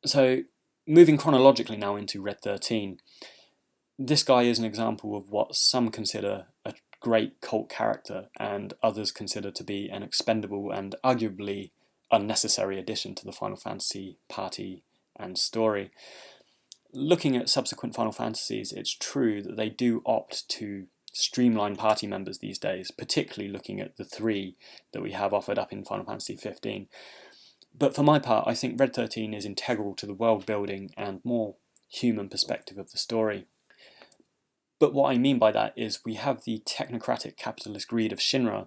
So, moving chronologically now into Red 13, this guy is an example of what some consider a great cult character and others consider to be an expendable and arguably unnecessary addition to the Final Fantasy party and story. Looking at subsequent Final Fantasies, it's true that they do opt to streamline party members these days, particularly looking at the three that we have offered up in Final Fantasy 15. But for my part, I think Red 13 is integral to the world building and more human perspective of the story. But what I mean by that is we have the technocratic capitalist greed of Shinra,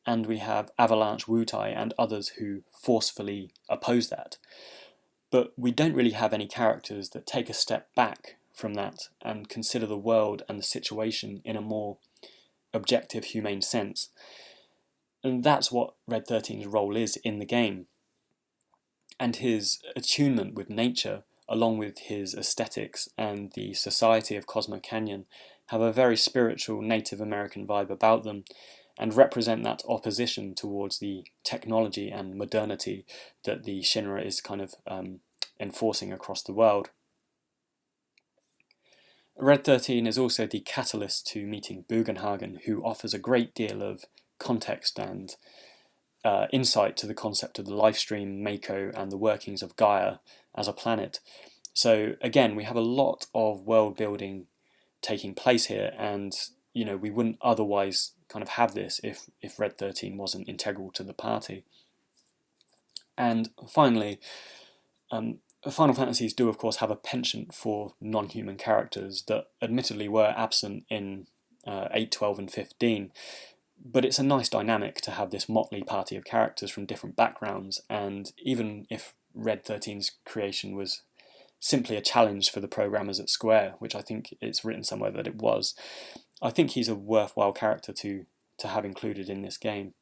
and we have Avalanche Wutai and others who forcefully oppose that. But we don't really have any characters that take a step back from that and consider the world and the situation in a more objective, humane sense. And that's what Red 13's role is in the game. And his attunement with nature, along with his aesthetics and the society of Cosmo Canyon, have a very spiritual Native American vibe about them and represent that opposition towards the technology and modernity that the Shinra is kind of enforcing across the world. Red 13 is also the catalyst to meeting Bugenhagen, who offers a great deal of context and insight to the concept of the lifestream, Mako, and the workings of Gaia as a planet. So again, we have a lot of world building taking place here, and we wouldn't otherwise kind of have this if Red 13 wasn't integral to the party. And finally, Final Fantasies do of course have a penchant for non-human characters that admittedly were absent in 8, 12 and 15, but it's a nice dynamic to have this motley party of characters from different backgrounds, and even if Red 13's creation was simply a challenge for the programmers at Square, which I think it's written somewhere that it was, I think he's a worthwhile character to have included in this game.